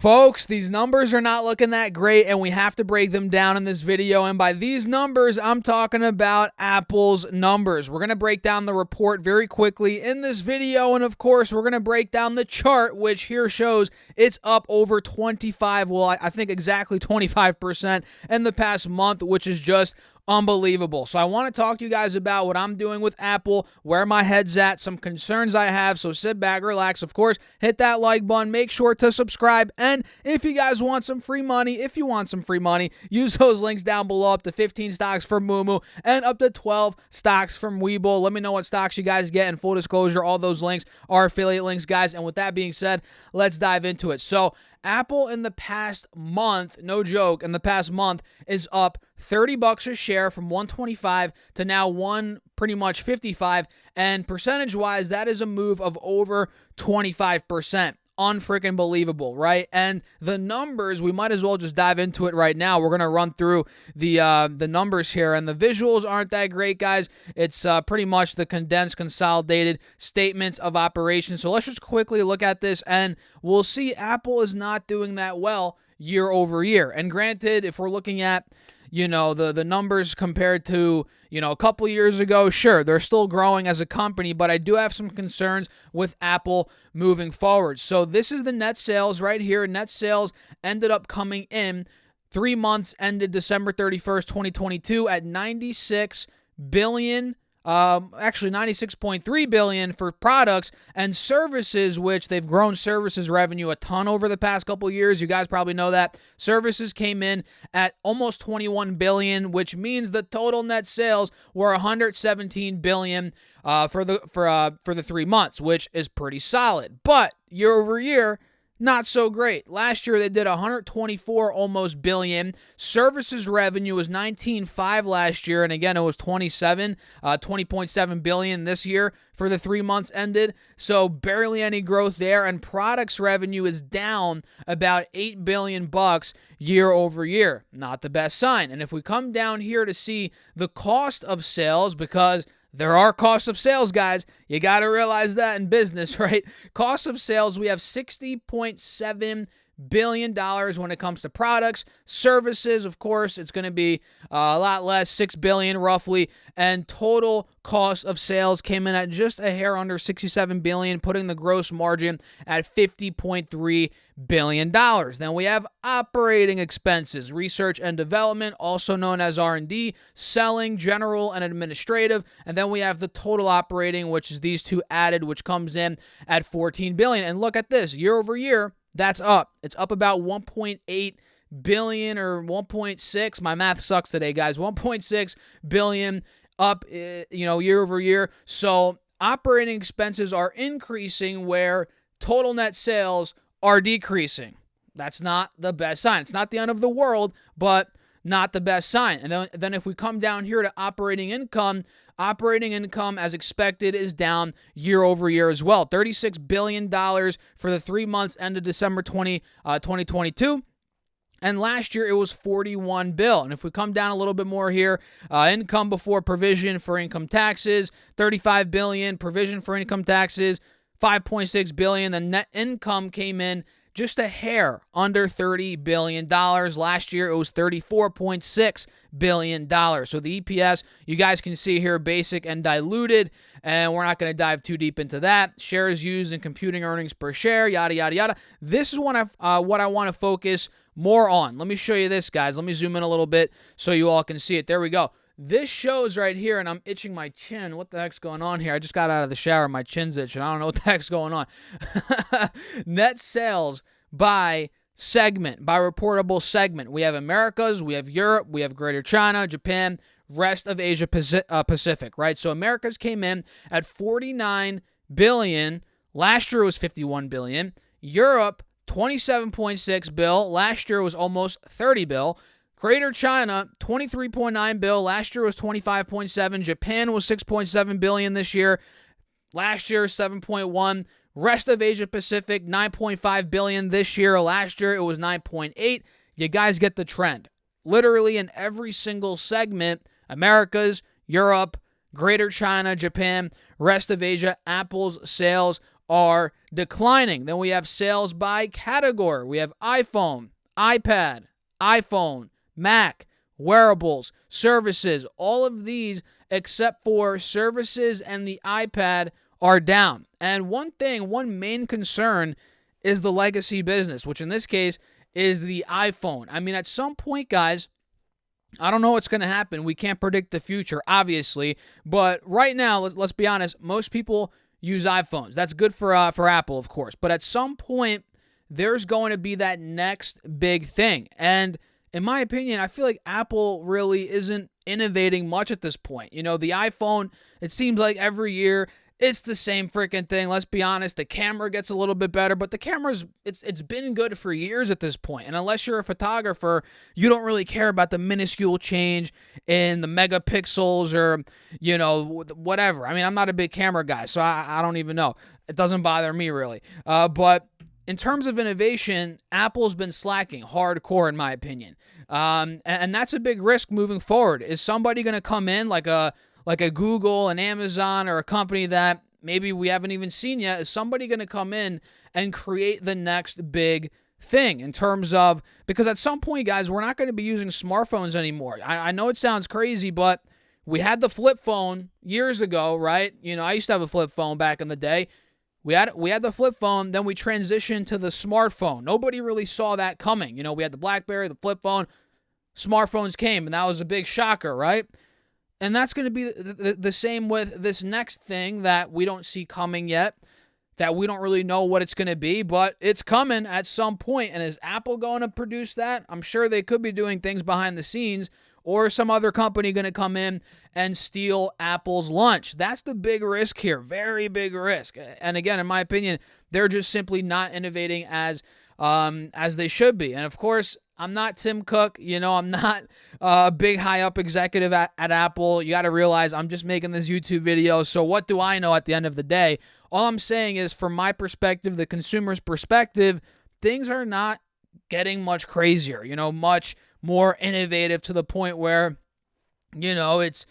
Folks, these numbers are not looking that great, and we have to break them down in this video. And by these numbers, I'm talking about Apple's numbers. We're going to break down the report very quickly in this video, and of course, we're going to break down the chart, which here shows it's up over 25, well, I think exactly 25% in the past month, which is just unbelievable. So I want to talk to you guys about what I'm doing with Apple, where my head's at, some concerns I have. So sit back, relax. Of course, hit that like button. Make sure to subscribe. And if you guys want some free money, use those links down below, up to 15 stocks from Moomoo and up to 12 stocks from Webull. Let me know what stocks you guys get. And full disclosure, all those links are affiliate links, guys. And with that being said, let's dive into it. So Apple in the past month, no joke, in the past month is up $30 a share from 125 to now pretty much 55, and percentage-wise, that is a move of over 25%. Unfreaking believable, right? And the numbers, we might as well just dive into it right now. We're going to run through the numbers here, and the visuals aren't that great, guys. It's pretty much the condensed, consolidated statements of operations. So let's just quickly look at this, and we'll see Apple is not doing that well year over year. And granted, if we're looking at the numbers compared to, a couple years ago, sure, they're still growing as a company, but I do have some concerns with Apple moving forward. So this is the net sales right here. Net sales ended up coming in 3 months ended December 31st, 2022 at $96 billion. Actually $96.3 billion for products and services, which they've grown services revenue a ton over the past couple years. You guys probably know that. Services came in at almost $21 billion, which means the total net sales were $117 billion for the 3 months, which is pretty solid. But year over year, not so great. Last year, they did $124 almost billion. Services revenue was $19.5 last year, and again, it was $20.7 billion this year for the 3 months ended. So barely any growth there, and products revenue is down about $8 billion year over year. Not the best sign. And if we come down here to see the cost of sales, because there are costs of sales, guys. You got to realize that in business, right? Cost of sales, we have $60.7 billion when it comes to products. Services, of course, it's going to be a lot less, $6 billion roughly. And total cost of sales came in at just a hair under $67 billion, putting the gross margin at $50.3 billion. Then we have operating expenses, research and development, also known as R&D, selling, general, and administrative. And then we have the total operating, which is these two added, which comes in at $14 billion. And look at this, year over year, that's up. It's up about $1.8 billion or 1.6. My math sucks today, guys. 1.6 billion up, year over year. So operating expenses are increasing where total net sales are decreasing. That's not the best sign. It's not the end of the world, but not the best sign. And then if we come down here to operating income, as expected, is down year over year as well. $36 billion for the 3 months ended December 2022. And last year, it was $41 billion. And if we come down a little bit more here, income before provision for income taxes, $35 billion. Provision for income taxes, $5.6 billion. The net income came in just a hair under $30 billion. Last year, it was $34.6 billion. So the EPS, you guys can see here, basic and diluted, and we're not going to dive too deep into that. Shares used in computing earnings per share, yada, yada, yada. This is what I want to focus more on. Let me show you this, guys. Let me zoom in a little bit so you all can see it. There we go. This shows right here, and I'm itching my chin. What the heck's going on here? I just got out of the shower. My chin's itching. I don't know what the heck's going on. Net sales by segment, by reportable segment. We have Americas, we have Europe, we have Greater China, Japan, rest of Asia Pacific, right? So Americas came in at $49 billion. Last year was $51 billion. Europe, $27.6 billion. Last year was almost $30 billion. Greater China, $23.9 billion. Last year was $25.7 billion. Japan was $6.7 billion this year. Last year, $7.1 billion. Rest of Asia Pacific, $9.5 billion this year. Last year, it was $9.8 billion. You guys get the trend. Literally in every single segment, Americas, Europe, Greater China, Japan, rest of Asia, Apple's sales are declining. Then we have sales by category. We have iPhone, iPad, iPhone, Mac, wearables, services. All of these, except for services and the iPad, are down. And one main concern is the legacy business, which in this case is the iPhone. I mean, at some point, guys, I don't know what's going to happen. We can't predict the future, obviously. But right now, let's be honest, most people use iPhones. That's good for Apple, of course. But at some point, there's going to be that next big thing. And in my opinion, I feel like Apple really isn't innovating much at this point. You know, the iPhone, it seems like every year it's the same freaking thing. Let's be honest. The camera gets a little bit better, but the camera's it's been good for years at this point. And unless you're a photographer, you don't really care about the minuscule change in the megapixels or, you know, whatever. I mean, I'm not a big camera guy, so I don't even know. It doesn't bother me really. But in terms of innovation, Apple's been slacking hardcore, in my opinion. And that's a big risk moving forward. Is somebody going to come in like a Google, an Amazon, or a company that maybe we haven't even seen yet? Is somebody going to come in and create the next big thing in terms of, because at some point, guys, we're not going to be using smartphones anymore. I know it sounds crazy, but we had the flip phone years ago, right? You know, I used to have a flip phone back in the day. We had the flip phone, then we transitioned to the smartphone. Nobody really saw that coming. You know, we had the BlackBerry, the flip phone, smartphones came, and that was a big shocker, right? And that's going to be the same with this next thing that we don't see coming yet, that we don't really know what it's going to be, but it's coming at some point. And is Apple going to produce that? I'm sure they could be doing things behind the scenes, or some other company going to come in and steal Apple's lunch. That's the big risk here, very big risk. And again, in my opinion, they're just simply not innovating as they should be. And of course, I'm not Tim Cook. You know, I'm not a big high-up executive at Apple. You got to realize I'm just making this YouTube video. So what do I know at the end of the day? All I'm saying is, from my perspective, the consumer's perspective, things are not getting much crazier, you know, much more innovative to the point where, you know, it's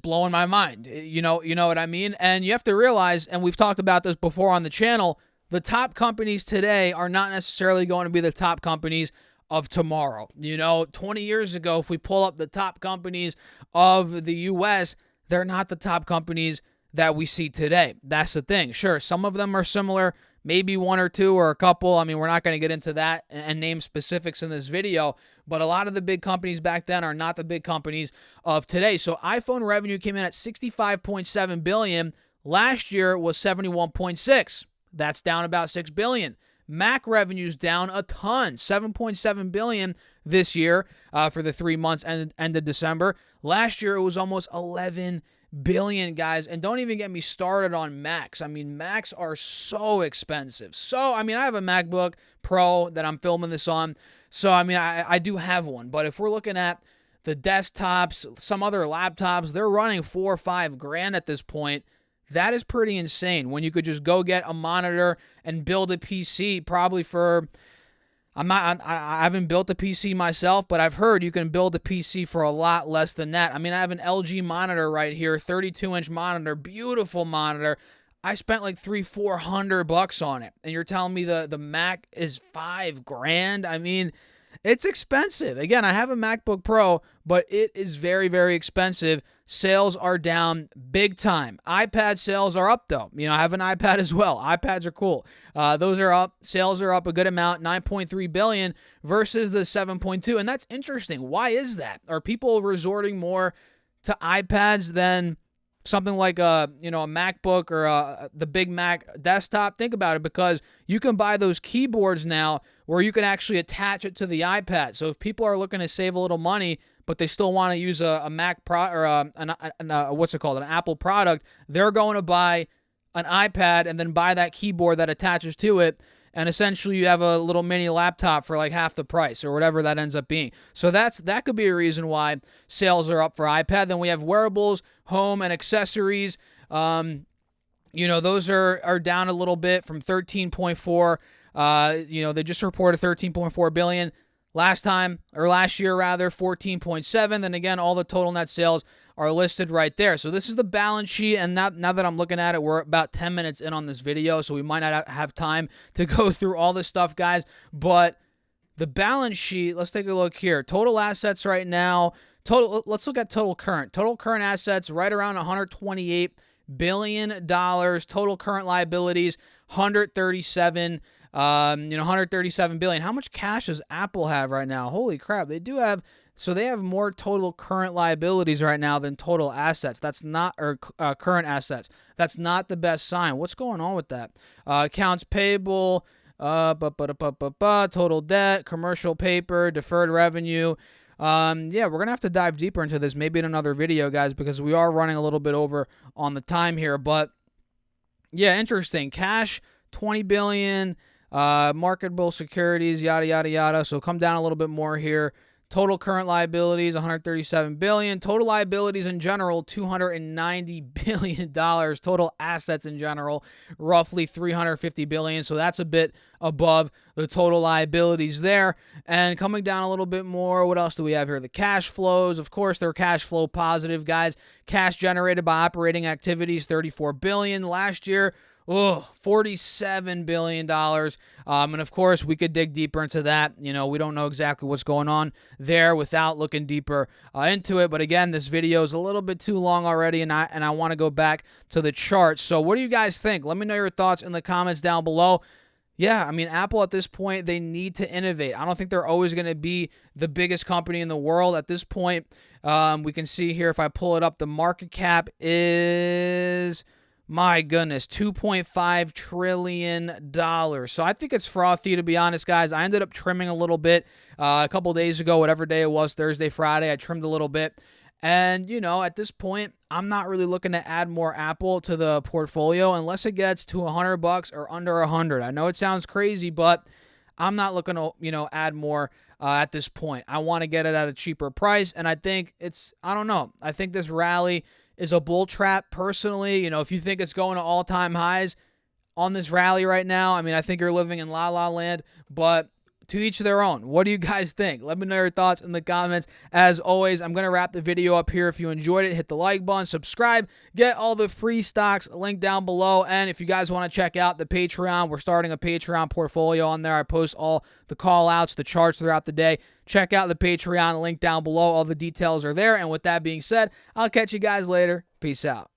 blowing my mind. You know what I mean? And you have to realize, and we've talked about this before on the channel, the top companies today are not necessarily going to be the top companies of tomorrow. You know, 20 years ago, if we pull up the top companies of the U.S., they're not the top companies that we see today. That's the thing. Sure, some of them are similar, maybe one or two or a couple. I mean, we're not going to get into that and name specifics in this video, but a lot of the big companies back then are not the big companies of today. So iPhone revenue came in at $65.7 billion. Last year was $71.6. That's down about $6 billion. Mac revenue's down a ton, $7.7 billion this year for the 3 months ended December. Last year it was almost $11 billion, guys. And don't even get me started on Macs. I mean, Macs are so expensive. So, I mean, I have a MacBook Pro that I'm filming this on. So, I mean, I do have one. But if we're looking at the desktops, some other laptops, they're running $4 or $5 grand at this point. That is pretty insane when you could just go get a monitor and build a PC probably for, I haven't built a PC myself, but I've heard you can build a PC for a lot less than that. I mean, I have an LG monitor right here, 32-inch monitor, beautiful monitor. I spent like $300-400 on it. And you're telling me the Mac is $5 grand? I mean, it's expensive. Again, I have a MacBook Pro, but it is very, very expensive. Sales are down big time. iPad sales are up, though. You know, I have an iPad as well. iPads are cool. Those are up. Sales are up a good amount, $9.3 billion versus the $7.2. And that's interesting. Why is that? Are people resorting more to iPads than something like a MacBook or the Big Mac desktop? Think about it, because you can buy those keyboards now where you can actually attach it to the iPad. So if people are looking to save a little money, but they still want to use a Mac or an Apple product, they're going to buy an iPad and then buy that keyboard that attaches to it. And essentially you have a little mini laptop for like half the price or whatever that ends up being. So that could be a reason why sales are up for iPad. Then we have wearables, home, and accessories. Those are down a little bit from 13.4. They just reported 13.4 billion last year, 14.7. Then again, all the total net sales are listed right there. So this is the balance sheet, and now that I'm looking at it, we're about 10 minutes in on this video, so we might not have time to go through all this stuff, guys, but the balance sheet, let's take a look here. Total assets right now, let's look at total current. Total current assets right around $128 billion. Total current liabilities, 137 $137 billion. How much cash does Apple have right now? Holy crap. They have more total current liabilities right now than total assets. That's not, or current assets. That's not the best sign. What's going on with that? Accounts payable, total debt, commercial paper, deferred revenue. Yeah, we're going to have to dive deeper into this maybe in another video, guys, because we are running a little bit over on the time here. But yeah, interesting. Cash, 20 billion. Marketable securities, yada, yada, yada. So come down a little bit more here. Total current liabilities, $137 billion. Total liabilities in general, $290 billion. Total assets in general, roughly $350 billion. So that's a bit above the total liabilities there. And coming down a little bit more, what else do we have here? The cash flows. Of course, they're cash flow positive, guys. Cash generated by operating activities, $34 billion. Last year, $47 billion. And of course, we could dig deeper into that. We don't know exactly what's going on there without looking deeper into it. But again, this video is a little bit too long already, and I want to go back to the charts. So what do you guys think? Let me know your thoughts in the comments down below. Yeah, I mean, Apple at this point, they need to innovate. I don't think they're always going to be the biggest company in the world at this point. We can see here, if I pull it up, the market cap is, my goodness, $2.5 trillion. So I think it's frothy, to be honest, guys. I ended up trimming a little bit a couple days ago, whatever day it was, Thursday, Friday. I trimmed a little bit. And, at this point, I'm not really looking to add more Apple to the portfolio unless it gets to $100 or under $100. I know it sounds crazy, but I'm not looking to, add more at this point. I want to get it at a cheaper price, and I think I don't know. I think this rally is a bull trap, personally. If you think it's going to all-time highs on this rally right now, I mean, I think you're living in la-la land, but to each their own. What do you guys think? Let me know your thoughts in the comments. As always, I'm going to wrap the video up here. If you enjoyed it, hit the like button, subscribe, get all the free stocks linked down below. And if you guys want to check out the Patreon, we're starting a Patreon portfolio on there. I post all the call outs, the charts throughout the day. Check out the Patreon link down below. All the details are there. And with that being said, I'll catch you guys later. Peace out.